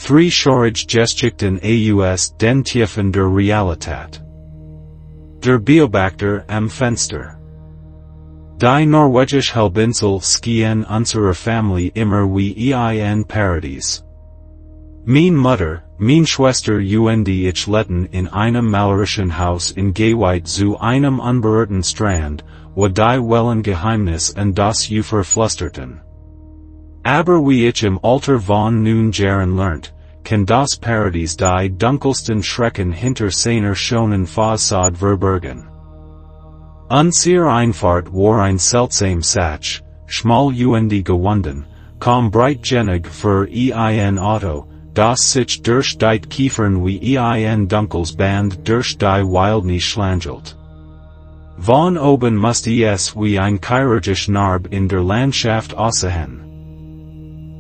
3 Schaurige Geschichten aus den Tiefen der Realität. Der Beobachter am Fenster. Die norwegische Halbinsel skiën unserer Familie immer wie ein Paradies. Mein Mutter, mein Schwester und ich lebten in einem malerischen Haus in Geweit zu einem unberührten Strand, wo die Wellen Geheimnisse und das Ufer flüsterten. Aber wie ich im Alter von nun Jahren lernt, kann das Paradies die dunkelsten Schrecken hinter seiner schönen Fassade verbergen. Unsere Einfahrt war ein seltsam Satz, schmal und gewunden, kaum breitgenig für ein Auto, das sich durch die Kiefern wie ein dunkles Band durch die Wildnis schlangelt. Von oben musste es wie ein chirurgisch Narb in der Landschaft aussehen.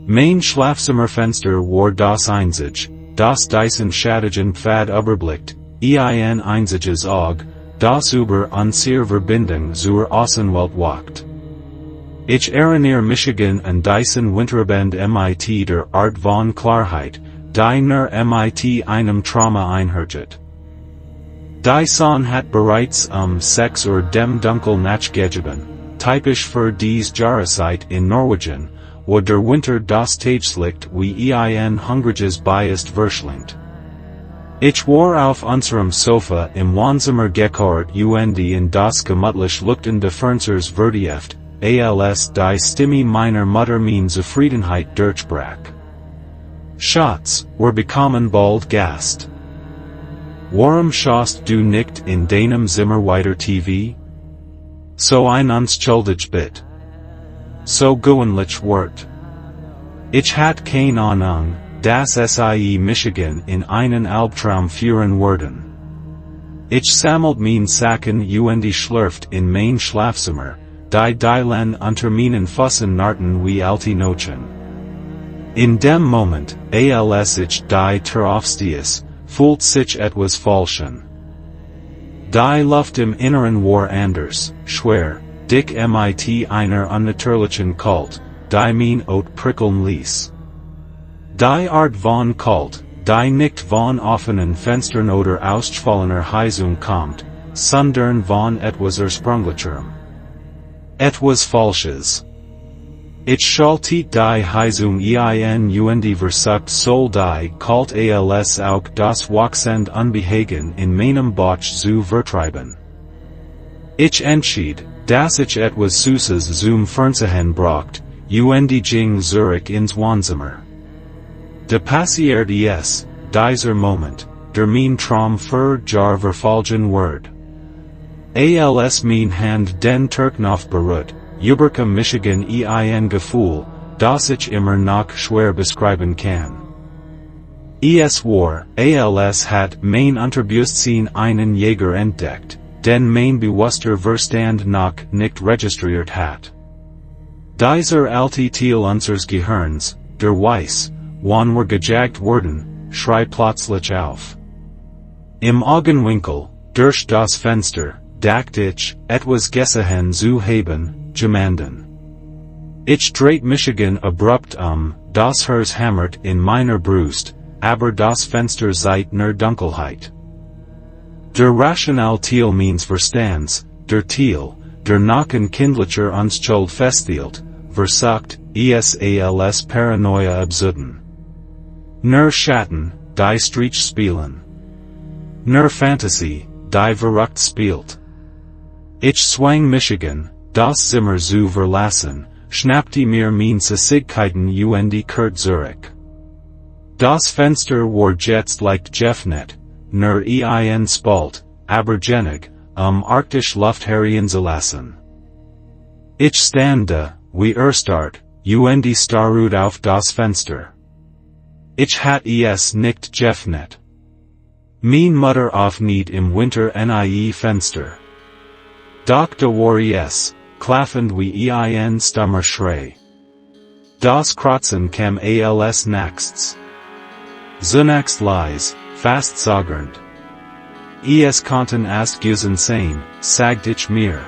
Mein Schlafzimmerfenster war das einzige, das diesen schattigen Pfad überblickt, ein einziges Auge, das über unsere Verbindung zur Außenwelt wacht. Ich erinnere mich an diesen Winterabend mit der Art von Klarheit, die nur mit einem Trauma einhergeht. Die Sonne hat bereits 6 Uhr dem Dunkel nachgegeben, typisch für dies Jahreszeit in Norwegen, wo der Winter das Tageslicht wie ein hungriges Biest verschlingt. Ich war auf unserem Sofa im Wohnzimmer gekehrt und in das gemütlich lüftende Fensters vertieft, als die Stimme meiner Mutter meine Zufriedenheit durchbrach. Schatz, wir bekommen bald Gast. Warum schaust du nicht in deinem Zimmer weiter TV? So ein unschuldig Bit. So gewöhnlich Wort. Ich hatte keine Ahnung, dass sie Michigan in einen Albtraum führen würden. Ich sammelt mein Sacken und schlürft in mein Schlafzimmer, die Lan unter meinen Füßen narten wie alte Nochen. In dem Moment, als ich die Tür aufstieß, fühlt sich etwas falschen. Die Luft im Inneren war anders, schwer, dick mit einer unnatürlichen Kalt, die mein Ot prickeln ließ. Die Art von Kalt, die nicht von offenen Fenstern oder ausgefallener Heizung kommt, sondern von etwas Ursprünglicherem. Etwas Falsches. Ich schaltet die Heizung ein und versucht soll die Kalt als auch das wachsende Unbehagen in meinem Bauch zu vertreiben. Ich entschied, dass ich etwas Süßes zum Fernsehen braucht, und ging zurück ins Wohnzimmer. De passiert es, dieser Moment, der mein Traum für Jahr verfolgen wird. Als mein Hand den Turknopf berührt, überke Michigan ein Gefühl, das ich immer noch schwer beschreiben kann. Es war, als hat mein Unterbewusstsein einen Jäger entdeckt, den mein bewusster Verstand noch nicht registriert hat. Dieser alte Teil unseres Gehirns, der Weiß, wann wir gejagt wurden, schreit plötzlich auf. Im Augenwinkel, durch das Fenster, dacht ich, etwas gesehen zu haben, jemanden. Ich dreht Michigan abrupt das Herz hämmert in meiner Brust, aber das Fenster seid nur Dunkelheit. Der rational Teil meines Verstands, der Teil, der noch in kindlicher Unschuld festhielt, versucht, es als Paranoia abzuden. Nur Schatten, die Streich spielen. Nur Fantasie, die verrückt spielt. Ich zwang Michigan, das Zimmer zu verlassen, schnappte mir meine Süßigkeiten und kehrt zurück. Das Fenster war jetzt leicht geöffnet, nur ein Spalt, aber genig, arktisch Luft hereinzulassen. Ich stande, wie erstarrt, und starrte auf das Fenster. Ich hatte es nicht geöffnet. Mein Mutter öffnet im Winter nie Fenster. Doch da war es, klaffend wie ein stummer Schrei. Das Kratzen kam als nächstes. Zunächst leise, fast sagernd. Es konnten erst Güssen sein, sagt ich mir.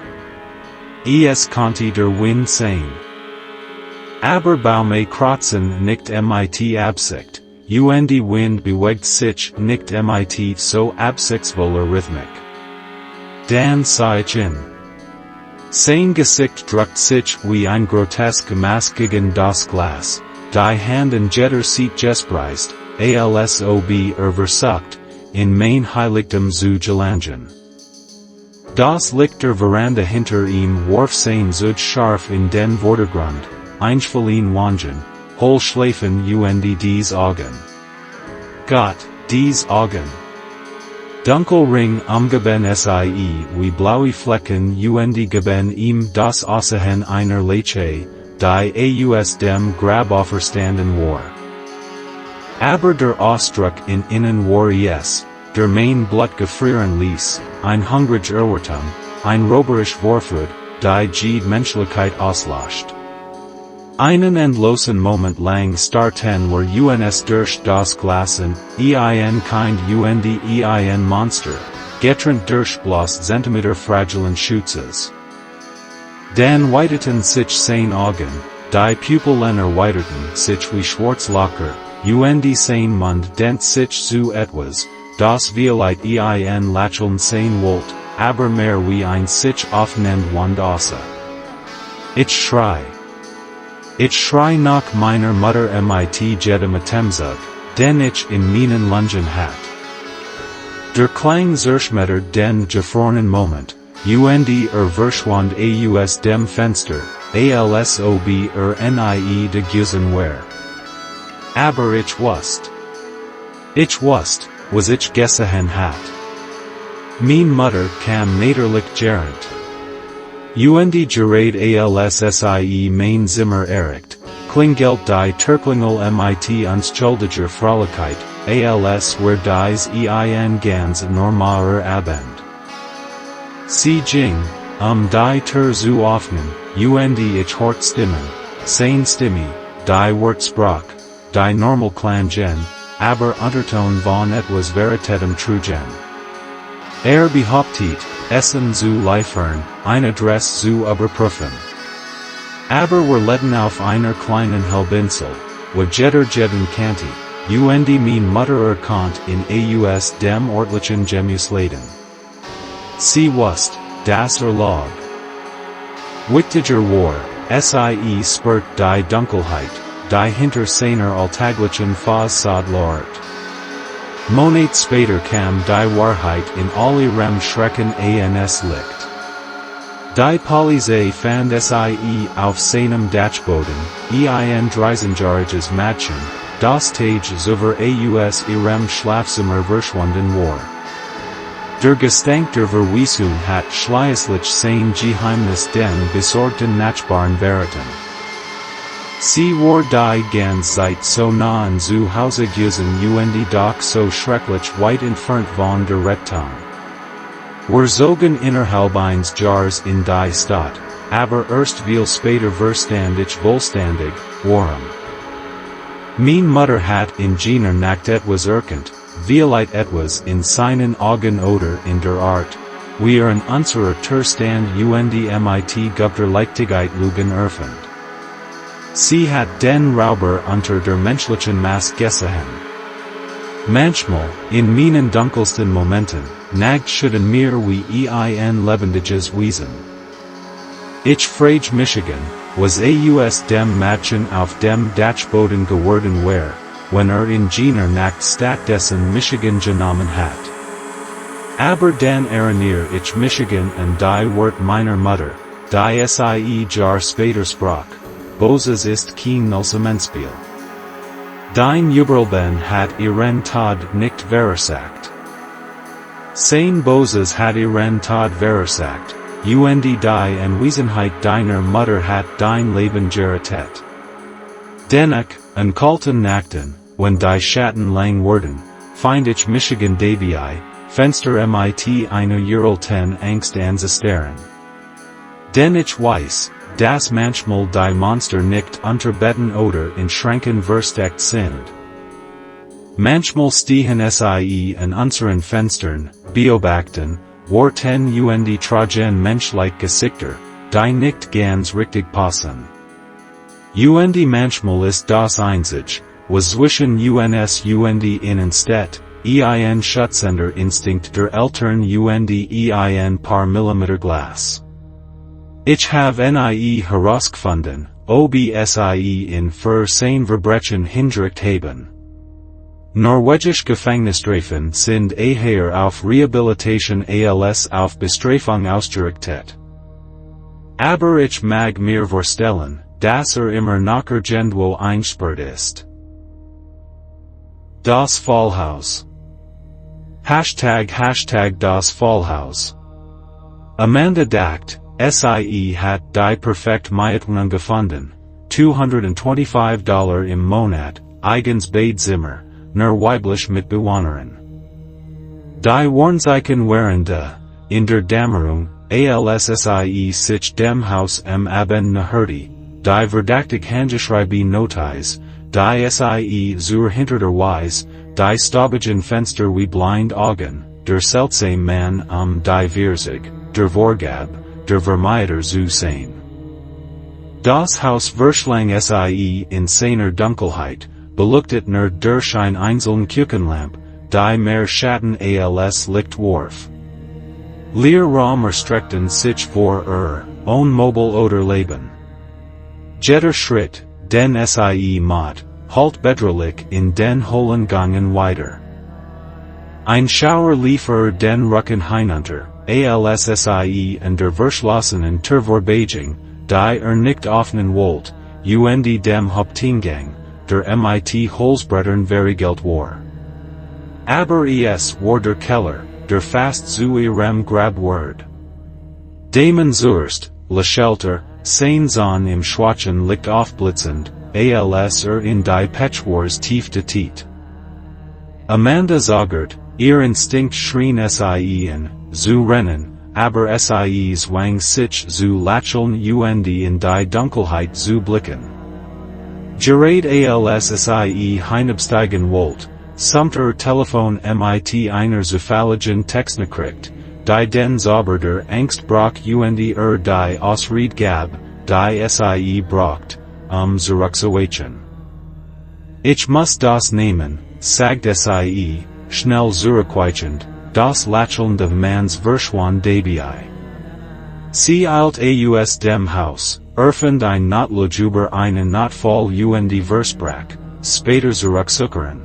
Es konnte der Wind sein. Aber Baume kratzen nicht mit Absicht, und Wind bewegt sich nicht mit so absichtsvoller Rhythmik. Dan sah ich in. Sein Gesicht drückt sich wie ein groteske Mask gegen das Glas, die Hand in jeder sieht gespreist, alsob versucht, in mein Heiligtum zu gelangen. Das Licht der Veranda hinter ihm warf sein Zug scharf in den Vordergrund, einschwellen wangen, hol schläfen und dies Augen. Gott, dies Augen. Dunkelring umgeben sie wie blaue Flecken und geben ihm das Aussehen einer Leiche, die aus dem Grab auferstanden war. Aber der Ausdruck in innen war es, der mein Blut gefrieren ließ, ein hungrig Erwartung, ein roberisch Vorfreude, die jede Menschlichkeit auslöscht. Einen endlosen Moment lang starrten wir uns durch das Glas an, ein Kind und ein Monster, getrennt durch bloß Zentimeter fragilen Schutzes. Dann weiteten sich sein Augen, die Pupillen erweiterten sich wie Schwarzlacher, und sein Mund dehnt sich zu etwas, das vielleicht ein Lächeln sein wollt, aber mehr wie ein sich aufnehmend Wand aussah. Ich schrei nach meiner Mutter mit jedem Atemzug, den ich in meinen Lungen hat. Der Klang zerschmettert den gefrorenen Moment, und verschwand aus dem Fenster, alsob nie de Gusen war. Aber ich wusste, was ich gesehen hat. Mein Mutter kam näderlich gerent. Und gerät alssie mein Zimmer erregt, klingelt die Türklingel mit unschuldiger Fröhlichkeit, als wär dies ein ganz normaler Abend. Sie ging, die Tür zu öffnen, und ich hört Stimmen, sein Stimme, die Wort sprach, die normal klangen, aber Unterton von etwas Veritatem trugen. Behauptet, Essen zu liefern, ein Adress zu überprüfen. Aber wir leden auf einer kleinen Halbinsel, wo jeden kannte, und mein Mutter erkannt in aus dem örtlichen Gemüsleden. Sie wusste, das lag. Wichtiger war, sie spürt die Dunkelheit, die hinter seiner alltäglichen Fassade lauert. Monat später kam die Wahrheit in all ihrem Schrecken ans Licht. Die Polizei fand sie auf seinem Dachboden, ein 13-jähriges Mädchen, das Tage über aus ihrem Schlafzimmer verschwunden war. Der Gestank der Verwesung hat schließlich sein Geheimnis den besorgten Nachbarn verraten. Sie war die ganze Zeit so nah an zu Hause gewesen und doch so schrecklich weit entfernt von der Rettung. Wir zogen innerhalb eines Jahres in die Stadt, aber erst viel später verstand ich vollständig, warum. Mein Mutter hat in jener Nacht etwas erkannt, vielleicht etwas in seinen Augen oder in der Art, wie in unserer Türstand und mit guter Leichtigkeit Lügen erfand. Sie hat den Rauber unter der menschlichen Maske gesehen. Manchmal, in meinen dunkelsten Momenten, nagt schütten mir wie ein lebendiges Wesen. Ich frage Michigan, was aus dem Mädchen auf dem Dachboden geworden war, wenn in jener Nacht stattdessen Michigan genommen hat. Aber dann erinnere ich Michigan an die Wort meiner Mutter, die sie Jahr später sprach. Böses ist kein Nullsummenspiel. Dein Überleben hat ihren Tod nicht verursacht. Sein Böses hat ihren Tod verursacht, und die Anwesenheit deiner Mutter hat dein Leben gerettet. Dennoch, an kalten Nächten, wenn die Schatten lang wurden, find ich Michigan dabei, Fenster mit einer uralten Angst anzustarren. Denn ich weiß, dass manchmal die Monster nicht unter Betten oder in Schränken versteckt sind. Manchmal stehen sie an unseren Fenstern, beobachten, warten und tragen menschliche Gesichter, die nicht ganz richtig passen. Und manchmal ist das einzig, was zwischen uns und Innenstadt, ein Schutzender Instinkt der Eltern und ein paar Millimeter Glas. Ich have nie herausgefunden, ob sie in für sein Verbrechen hingerichtet haben. Norwegische Gefängnisstrafen sind eher auf Rehabilitation als auf Bestrafung ausgerichtet. Aber ich mag mir vorstellen, dass immer noch irgendwo eingesperrt ist. Das Fallhaus. Hashtag das Fallhaus. Amanda dacht, sie hat die perfekt Mietwohnung gefunden, $225 im Monat, eigens Badezimmer, nur weiblich Mitbewohnerin. Die Warnzeichen waren da, in der Dämmerung, als sie sich dem Haus am Abend näherte, die verdächtig handgeschrieben Notiz, die sie zur hinter der Weis, die staubigen Fenster wie blind Augen, der seltsame Mann die Vierzig, der Vorgab, der Vermeider zu sein. Das Haus verschlang sie in seiner Dunkelheit, beleuchtet nur durch ein einzelne Küchenlamp, die mehr Schatten als Licht warf. Leer Raum erstreckten sich vor unmobile oder Leben. Jeder Schritt, den sie macht, halt bedrohlich in den hohlen Gangen weiter. Ein Schauer lief den Rücken hinunter, als sie in der verschlossenen Tür vorbeiging, die nicht offenen wollte, und dem Haupteingang, der mit Holzbrettern verriegelt war. Aber es war der Keller, der fast zu ihrem Grab ward. Damon Zurst, Le Shelter, sein Sohn im schwachen Licht aufblitzend, als in die Petschwars tiefte Tiet. Amanda sagert, ihr Instinkt schrien sie zu rennen, aber sie zwang sich zu lächeln und in die Dunkelheit zu blicken. Gerade als sie hinabsteigen wollte, samt Telefon mit einer zufälligen Textnachricht, die den Zauber der Angst brach und die Ausrede gab, die sie braucht, zurückzuweichen. Ich muss das nehmen, sagte sie, schnell zurückweichend, das Lächeln des Manns verschwand dabei. Sie eilt aus dem Haus, fand ein Notloch über einen Notfall und versprach, später zurückzukehren.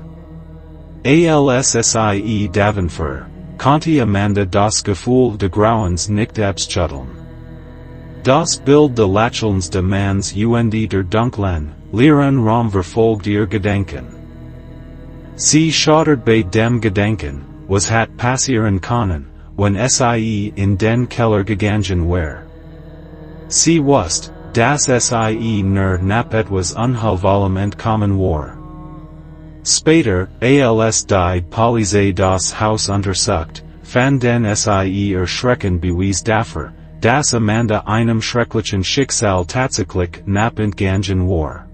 Als sie davenfuhr, konnte Amanda das Gefühl des Grauens nicht abschütteln. Das Bild des Lächelns des Manns und der dunklen, leeren Raum verfolgt ihr Gedanken. Sie schaudert bei dem Gedanken, was hat passieren können, wenn sie in den Keller gegangen war. Sie wusste, dass sie nur knapp etwas unheilvollem entkommen war. Später, als die Polizei das Haus untersucht, fanden sie erschreckend Beweis dafür, dass Amanda einem schrecklichen Schicksal tatsächlich knapp entgangen war.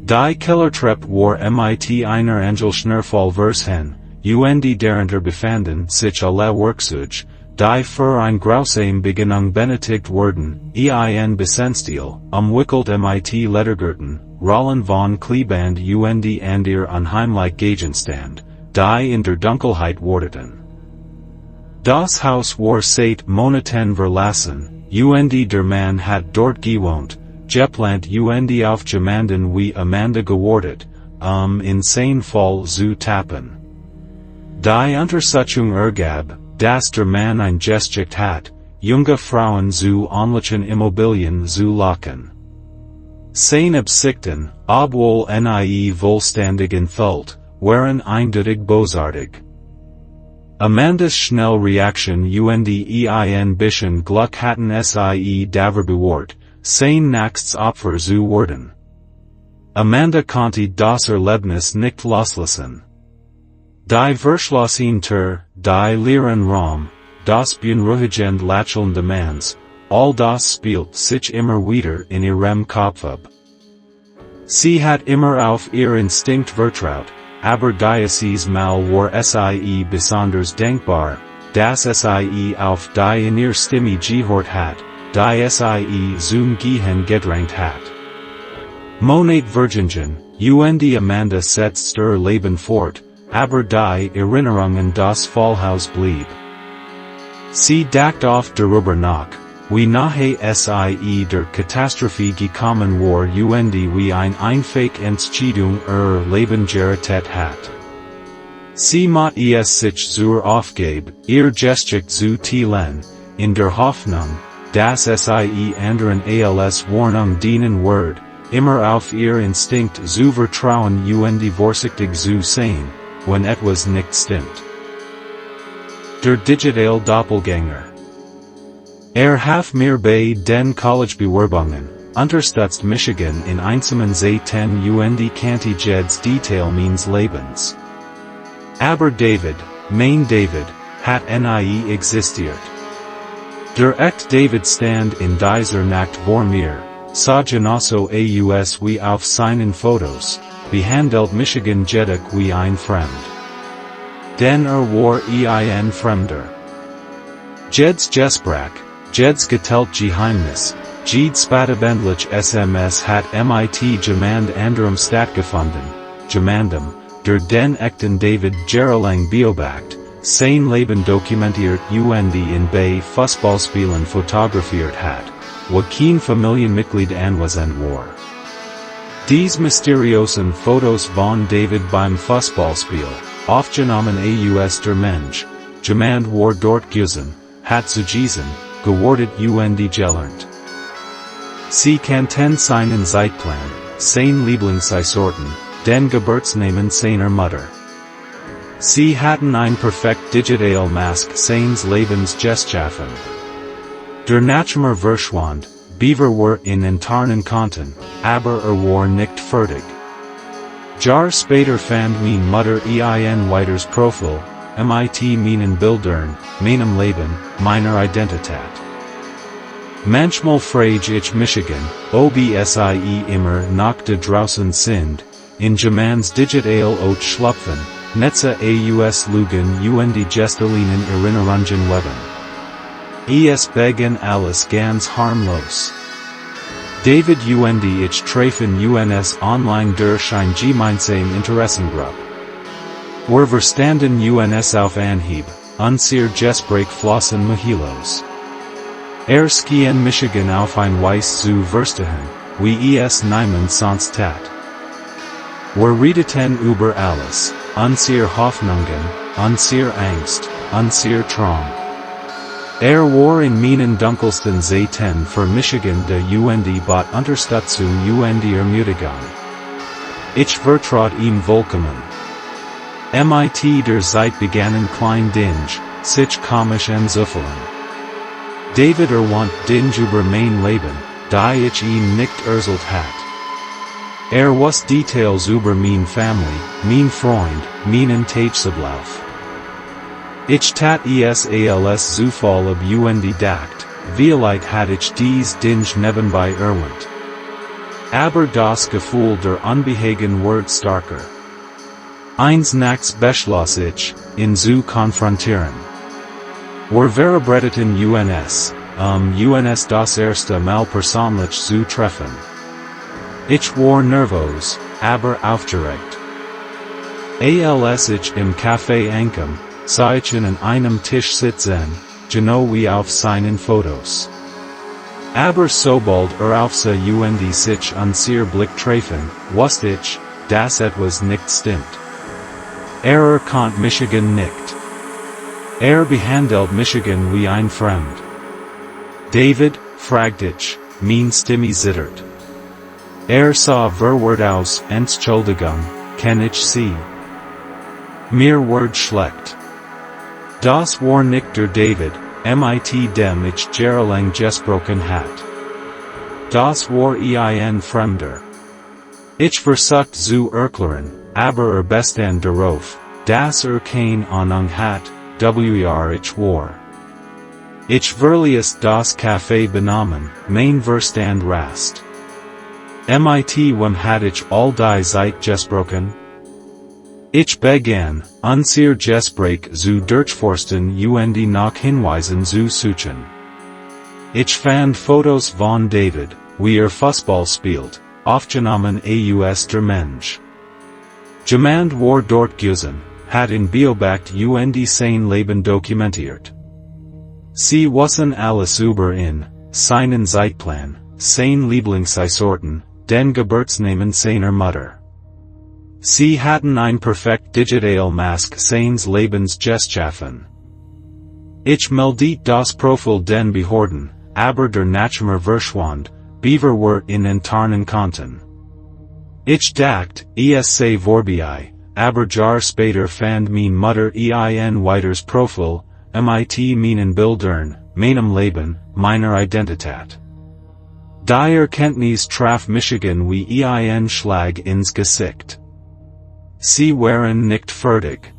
Die Kellertreppe war mit einer Angelschnurfall versehen, und darunter befanden sich alle Werkzeuge, die für ein grausame Begegnung benötigt wurden, ein Besenstiel, umwickelt mit Ledergürten, Rollen von Kleband und ihr unheimlich Gegenstand, die in der Dunkelheit warteten. Das Haus war seit Monaten verlassen, und der Mann hat dort gewohnt, geplant und auf jemanden wie Amanda gewartet, in sein Fall zu tappen. Die Untersuchung ergab, dass der Mann ein Geschicht hat, junge Frauen zu ähnlichen Immobilien zu locken. Seine Absichten, obwohl nie vollständig entfüllt, waren eindeutig bösartig. Amandas Schnellreaktion und ein bisschen Glück hatten sie dafür bewahrt, sein nächstes Opfer zu werden. Amanda konnte das Erlebnis nicht loslassen. Die verschlossene Tür, die leeren Raum, das beunruhigend Lächeln des Manns, all das spielt sich immer wieder in ihrem Kopf ab. Sie hat immer auf ihr Instinkt vertraut, aber dieses Mal war sie besonders denkbar, dass sie auf die in ihr Stimme gehört hat, die sie zum Gehen gedrängt hat. Monat Virgingen, und Amanda setzt ihr Leben fort, aber die Erinnerungen das Vollhaus blieb. Sie dacht oft darüber nach, wie nahe sie der Katastrophe gekommen war und wie einfach Entscheidung ihr Leben gerettet hat. Sie macht es sich zur Aufgabe, ihr Geschichte zu teilen, in der Hoffnung, dass sie anderen als Warnung dienen wird, immer auf ihr Instinkt zu vertrauen und vorsichtig zu sein, wenn etwas nicht stimmt. Der digitale Doppelgänger. Hat mir bei den Collegebewerbungen, unterstützt Michigan in einsamen Zeiten und kannte jedes Detail meines Lebens. Aber David, mein David, hat nie existiert. Der echt David stand in dieser Nacht vor mir, sah genosso aus wie auf seinen Fotos, behandelt Michigan jedig wie ein Fremd. Denn war ein Fremder. Jeds Gespräch, jeds geteilt Geheimnis, jed spatabendlich SMS hat mit jemand anderem stattgefunden, jemandem, der den echten David jahrelang beobachtet, sein Leben dokumentiert und in bei Fußballspielen fotografiert hat, wo kein Familienmitglied anwesend war. Dies mysteriösen Fotos von David beim Fußballspiel, aufgenommen aus der Mensch, jemand war dort gewesen, hat zu diesen, gewordet und gelernt. Sie kannten seinen Zeitplan, sein Lieblingssorten, den Geburtsnamen seiner Mutter. Sie hatten ein perfekt digital Mask seines Lebens geschaffen. Der Nachmer verschwand, Beaver war in enttarnen konnten, aber war nicht fertig. Jahr später fand mein Mutter ein weiteres Profil, mit meinen Bildern, meinem Leben, meiner Identität. Manchmal frage ich Michigan, ob sie immer noch da draußen sind, in Jamans digital Ot schlupfen, netze aus Lugen und gestelinen Erinnerungen leben. Es begen alles ganz harmlos. David und ich treffen uns online durch ein gemeinsam Interessengruppe. Wir verstanden uns auf Anhieb, unser Gespräch flossen Mahilos. Skien Michigan auf ein Weiss zu verstehen, wie es niemand sonst tat. Wir redeten über alles, unser Hoffnungen, unser Angst, unser Traum. War in meinen dunkelsten Zeiten für Michigan de und bot Unterstützung und Ermutigung. Ich vertrat ihm Willkommen. Mit der Zeit begannen klein Dinge, sich komisch anzufühlen. David want Dinge über mein Leben, die ich ihm nicht erzählt hat. Was Details über mein Family, mein Freund, meinen Tagesablauf. Ich tat es als Zufall ab und dacht, vielleicht hat ich dies Dinge nebenbei erwähnt. Aber das Gefühl der Unbehagen wird starker. Eins nachts beschloss ich, ihn zu konfrontieren. Wir verabredeten uns das erste Mal persönlich zu treffen. Ich war nervös, aber aufgeregt. Als ich im Café ankam, sah ich ihn an einem Tisch sitzen, genau wie auf seinen Fotos. Aber sobald auf sie und sich unser Blick treffen, wusste ich, dass etwas nicht stimmt. Erkannt Michigan nicht. Behandelt Michigan wie ein Fremd. David, fragt ich, mein Stimme zittert. Sah verwirrt aus, Entschuldigung, kann ich Sie? Mir wird schlecht. Das war nicht der David, mit dem ich jahrelang gesprochen hat. Das war ein Fremder. Ich versucht zu erklären, aber bestand darauf, dass keine Ahnung hat, wer ich war. Ich verließ das Café benommen, mein Verstand rast. Wem hat ich all die Zeit gesprochen? Ich begann, unser Gespräch zu durchforsten und nach Hinweisen zu suchen. Ich fand Fotos von David, wie Fußball spielt, aufgenommen aus der Mensch. Jemand war dort gewesen, hat in beobachtet und sein Leben dokumentiert. Sie wissen alles über ihn, seinen Zeitplan, sein Lieblingssorten, den Geburtsnamen seiner Mutter. Sie hatten ein perfekt digital Mask seines Lebens geschaffen. Ich meldete das Profil den Behörden, aber der Nachname verschwand, bevor wir ihn enttarnen konnten. Ich dachte, es sei vorbei, aber Jahr später fand mein Mutter ein weiteres Profil, mit meinen Bildern, meinem Leben, meiner Identität. Die Erkenntnis traf Michigan wie ein Schlag ins Gesicht. Sie waren nicht fertig.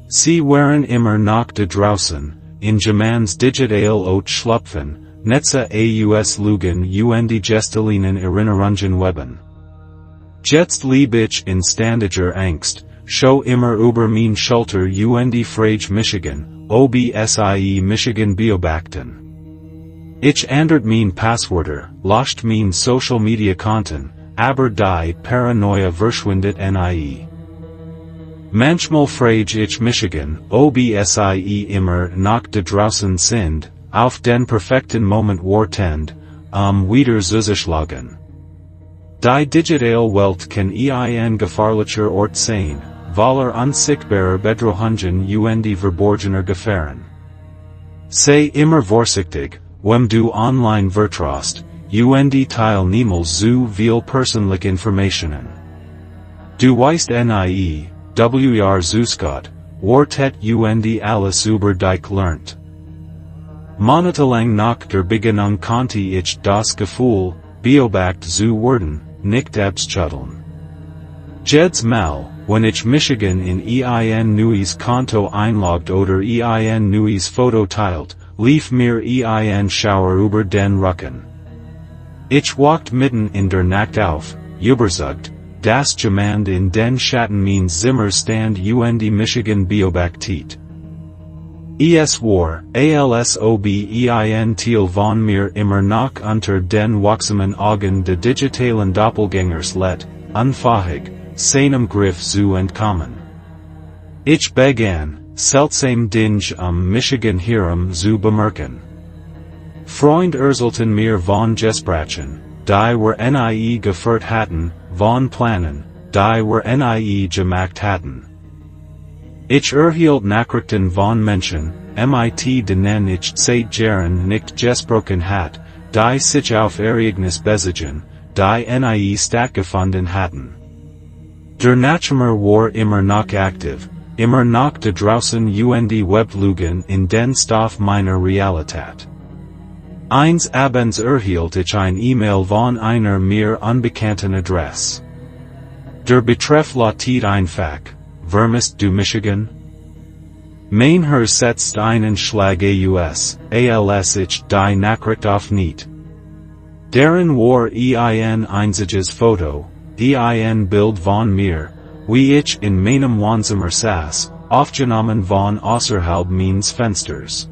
Sie waren immer noch da draußen, in Jamans digital schlupfen, Netze aus Lügen und Gestalinen Erinnerungen weben. Jetzt lebe ich in ständiger Angst, schau immer über mein Schulter und frage Michigan, ob sie Michigan beobachten. Ich ändert mein Passwörter, löscht mein Social Media Konten, aber die Paranoia verschwindet nie. Manchmal frage ich Michigan, ob sie immer noch da draußen sind, auf den perfekten Moment wartend, wieder zuzuschlagen. Die digitale Welt kann ein gefahrlicher Ort sein, weil unsichtbare Bedrohungen und verborgener Gefahren. Sei immer vorsichtig, wenn du online vertraust, und teil niemals zu viel persönliche Informationen. Du weißt nie, zuskot, wartet und alles über dich lernt. Monatelang nach der Begegnung konnte ich das Gefühl, beobachtet zu werden, nicht abschütteln. Jedes Mal, wenn ich Michigan in ein neues Konto einloggt oder ein neues Foto teilt, lief mir ein Schauer über den Rücken. Ich wachte mitten in der Nacht auf, überzeugt, dass jemand in den Schatten meines Zimmers stand und Michigan beobachtet. Es war, als ob ein Teil von mir immer noch unter den wachsamen Augen de digitalen Doppelgängers let, unfähig, seinem Griff zu entkommen. Ich begann, seltsam Dinge Michigan herum zu bemerken. Freund erzählten mir von Gesprächen, die wir nie geführt hatten, von Planen, die wir nie gemacht hatten. Ich erhielt Nachrichten von Menschen, denen ich seit Jahren nicht gesprochen hat, die sich auf Ereignisse beziehen, die nie stattgefunden hatten. Der Nachname war immer noch aktiv, immer noch da draußen und Weblügen in den Stoff meiner Realität. Eines Abends erhielt ich ein E-Mail von einer mir unbekannten Adresse. Der Betreff lautet einfach, vermisst du Michigan? Mein Herz setzt einen Schlag als ich die Nachricht auf nicht. Darin war ein einziges Foto, ein Bild von mir, wie ich in meinem Wohnzimmer saß, aufgenommen von außerhalb meines Fensters.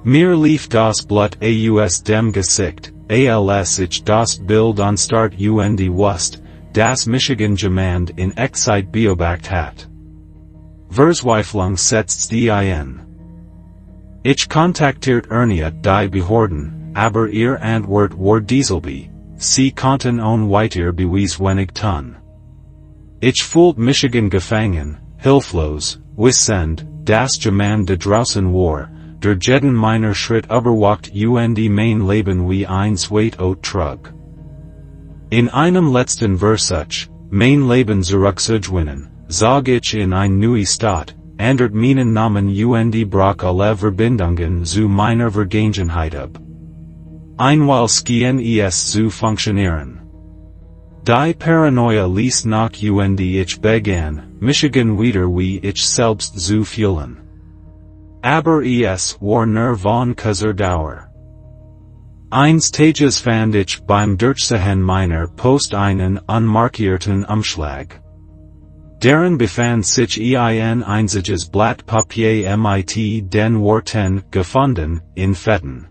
Mir lief das Blut aus dem Gesicht, als ich das Bild anstarrt und wusste, dass Michigan jemand in Echtzeit beobachtet hat. Verzweiflung setzt ein. Ich kontaktiert erneut die Behörden, aber ihr Antwort war dieselbe, sie konnten weiter Beweis wenig tun. Ich fühlt Michigan gefangen, hilflos, wissend, dass jemand da draußen war, der jeden meiner Schritt überwacht und mein Leben wie ein Zweit trug. In einem letzten Versuch, mein Leben zurückzugewinnen, zog ich in ein neue Stadt, ändert meinen Namen und brach alle Verbindungen zu meiner Vergangenheit ab. Einmal schien es zu funktionieren. Die Paranoia ließ nach und ich begann, Michigan wieder wie ich selbst zu fühlen. Aber es war nur von kurzer Dauer. Eines Tages fand ich beim Durchsehen meiner Post einen unmarkierten Umschlag. Darin befand sich ein einziges Blatt Papier mit den Worten gefunden, in Fetten.